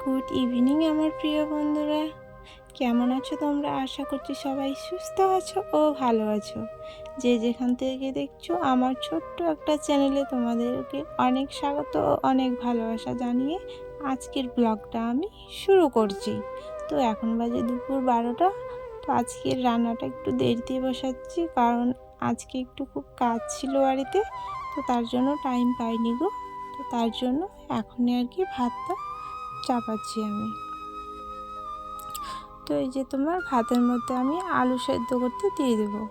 Good evening আমার প্রিয় বন্ধুরা, কেমন আছো তোমরা? আশা করছি সবাই সুস্থ আছো ও ভালো আছো। যে যেখান থেকে দেখছো আমার ছোট্ট একটা চ্যানেলে তোমাদেরকে অনেক স্বাগত ও অনেক ভালোবাসা জানিয়ে আজকের ব্লগটা আমি শুরু করছি। তো এখন বাজে দুপুর 12টা। তো আজকের রান্নাটা একটু দেরিতে বসাচ্ছি, কারণ আজকে একটু খুব কাজ ছিল বাড়িতে, তো তার জন্য টাইম পাইনি গো। তো তার জন্য এখনই আর কি ভাতটা চাপাচ্ছি আমি। তো এই যে তোমার ভাতের মধ্যে আমি আলু সেদ্ধ করতে দিয়ে দেবো,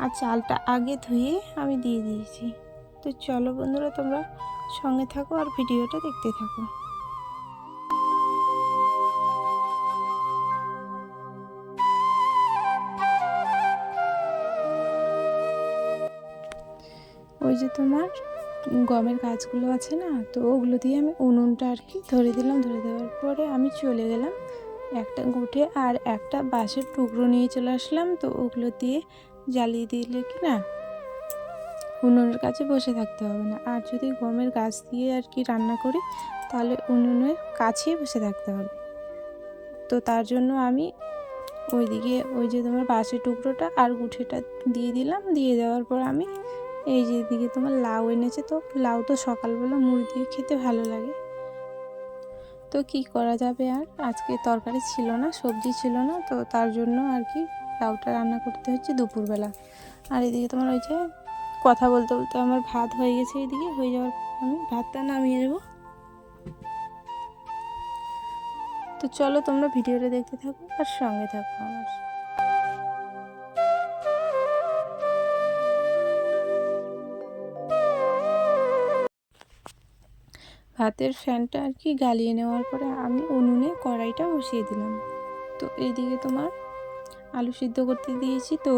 আর চালটা আগে ধুয়ে আমি দিয়ে দিয়েছি। তো চলো বন্ধুরা, তোমরা সঙ্গে থাকো আর ভিডিওটা দেখতে থাকো। ওই যে তোমার গমের গাছগুলো আছে না, তো ওগুলো দিয়ে আমি উনুনটা আর কি ধরে দিলাম। ধরে দেওয়ার পরে আমি চলে গেলাম একটা গুটে আর একটা বাঁশের টুকরো নিয়ে চলে আসলাম। তো ওগুলো দিয়ে জ্বালিয়ে দিলে কি না উনুনের কাছে বসে থাকতে হবে না। আর যদি গমের গাছ দিয়ে আর কি রান্না করি, তাহলে উনুনের কাছেই বসে থাকতে হবে। তো তার জন্য আমি ওইদিকে ওই যে তোমার বাঁশের টুকরোটা আর গুঠেটা দিয়ে দিলাম। দিয়ে দেওয়ার পর আমি এই যে এদিকে তোমার লাউ এনেছে, তো লাউ তো সকালবেলা মুড়ি দিয়ে খেতে ভালো লাগে। তো কি করা যাবে, আর আজকে তরকারি ছিল না, সবজি ছিল না, তো তার জন্য আর কি লাউটা রান্না করতে হচ্ছে দুপুরবেলা। আর এদিকে তোমার ওই যে কথা বলতে বলতে আমার ভাত হয়ে গেছে, এদিকে হয়ে যাওয়ার আমি ভাতটা নামিয়ে দেবো। তো চলো তোমরা ভিডিওটা দেখতে থাকো আর সঙ্গে থাকো আমার। ভাতের ফ্যানটা আর কি গালিয়ে নেওয়ার পরে আমি উনুনে কড়াইটা বসিয়ে দিলাম। তো এইদিকে তোমার আলু সিদ্ধ করতে দিয়েছি, তো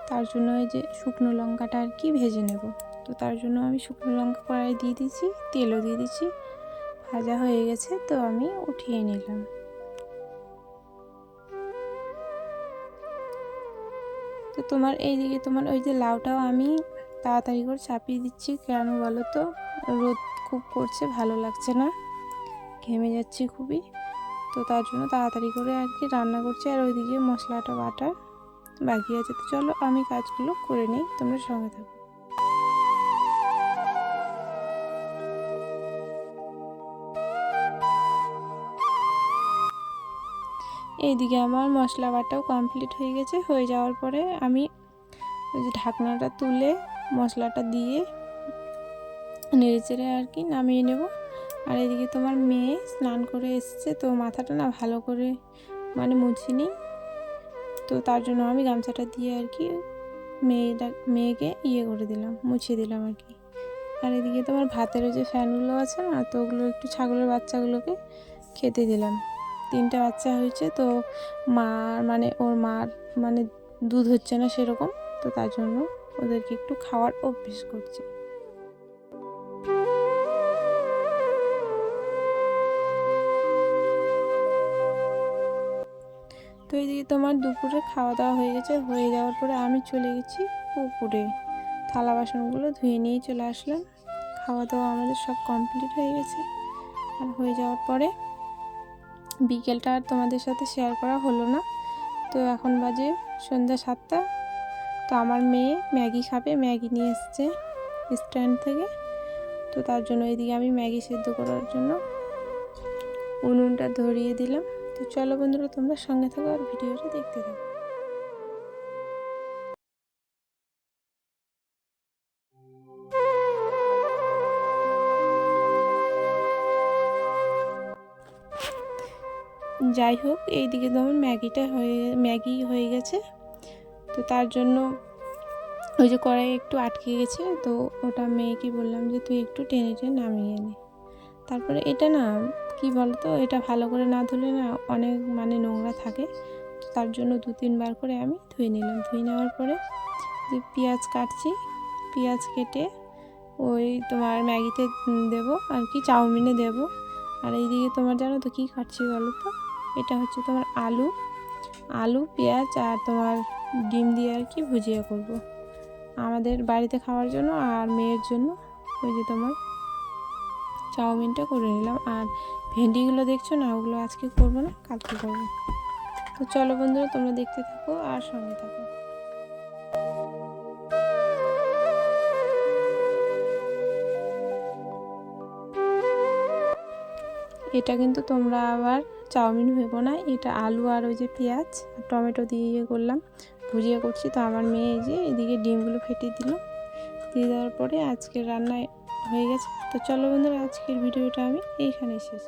তার জন্য এই যে শুকনো লঙ্কাটা আর কি ভেজে নেব। তো তার জন্য আমি শুকনো লঙ্কা কড়াই দিয়ে দিয়েছি, তেলও দিয়ে দিচ্ছি। ভাজা হয়ে গেছে, তো আমি উঠিয়ে নিলাম। তো তোমার এইদিকে তোমার ওই যে লাউটাও আমি তাড়াতাড়ি করে চাপিয়ে দিচ্ছি, কেন বলো তো, রোদ খুব করছে, ভালো লাগছে না, ঘেমে যাচ্ছি খুবই। তো তার জন্য তাড়াতাড়ি করে আর কি রান্না করছি। আর ওইদিকে মশলাটা বাটা বাকি আছে। তো চলো আমি কাজগুলো করে নিই, তোমরা সঙ্গে থাকো। এইদিকে আমার মশলা বাটাও কমপ্লিট হয়ে গেছে। হয়ে যাওয়ার পরে আমি ওই যে ঢাকনাটা তুলে মশলাটা দিয়ে নেড়েচেড়ে আর কি নামিয়ে নেব। আর এদিকে তোমার মেয়ে স্নান করে এসছে, তো মাথাটা না ভালো করে মানে মুছিনি, তো তার জন্য আমি গামছাটা দিয়ে আর কি মেয়েকে করে দিলাম, মুছিয়ে দিলাম আর কি। আর এদিকে তোমার ভাতের যে ফ্যানগুলো আছে না, তো ওগুলো একটু ছাগলের বাচ্চাগুলোকে খেতে দিলাম। 3টা বাচ্চা হয়েছে, তো ওর মার মানে দুধ হচ্ছে না সেরকম, তো তার জন্য ওদেরকে একটু খাওয়ার অভ্যেস করছি। তো এইদিকে তোমার দুপুরে খাওয়া দাওয়া হয়ে গেছে। হয়ে যাওয়ার পরে আমি চলে গেছি পুকুরে, থালা বাসনগুলো ধুয়ে নিয়ে চলে আসলাম। খাওয়া দাওয়া আমাদের সব কমপ্লিট হয়ে গেছে। আর হয়ে যাওয়ার পরে বিকেলটা আর তোমাদের সাথে শেয়ার করা হলো না। তো এখন বাজে সন্ধ্যা 7টা। তো আমার মেয়ে ম্যাগি খাবে, ম্যাগি নিয়ে এসছে স্ট্যান্ড থেকে। তো তার জন্য এদিকে আমি ম্যাগি সেদ্ধ করার জন্য উনুনটা ধরিয়ে দিলাম। তো চলো বন্ধুরা, তোমরা সঙ্গে থাকো আর ভিডিওটা দেখতে থাকো। যাই হোক, এইদিকে তোমার ম্যাগি হয়ে গেছে। তো তার জন্য ওই যে কড়াই একটু আটকে গেছে, তো ওটা মেয়েকে বললাম যে তুই একটু টেনে টেনে নামিয়ে নে। তারপরে এটা না কি বলতো, এটা ভালো করে না ধুলে না অনেক মানে নোংরা থাকে, তো তার জন্য 2-3 বার করে আমি ধুয়ে নিলাম। ধুয়ে নেওয়ার পরে যে পেঁয়াজ কাটছি, পেঁয়াজ কেটে ওই তোমার ম্যাগিতে দেবো আর কি, চাউমিনে দেবো। আর এইদিকে তোমার জানো তো কী কাটছি বলো তো, এটা হচ্ছে তোমার আলু পেঁয়াজ আর তোমার ডিম দিয়ে আর কি ভুজিয়া করব আমাদের বাড়িতে খাওয়ার জন্য, আর মেয়ের জন্য ওই যে তোমার চাউমিনটা করে নিলাম। আর ভেন্ডিগুলো দেখছো না, ওগুলো আজকে করবো না, কালকে করবো। তো চলো বন্ধুরা, তোমরা দেখতে থাকো আর সঙ্গে থাকো। এটা কিন্তু তোমরা আবার চাউমিন ভেবো না, এটা আলু আর ওই যে পেঁয়াজ আর টমেটো দিয়ে করলাম, ভুজিয়া করছি। তো আমার মেয়ে এই যে এদিকে ডিমগুলো ফেটে দিল, দিয়ে দেওয়ার পরে আজকের রান্নায় হয়ে গেছে। তো চলো বন্ধুরা, আজকের ভিডিওটা আমি এইখানে শেষ।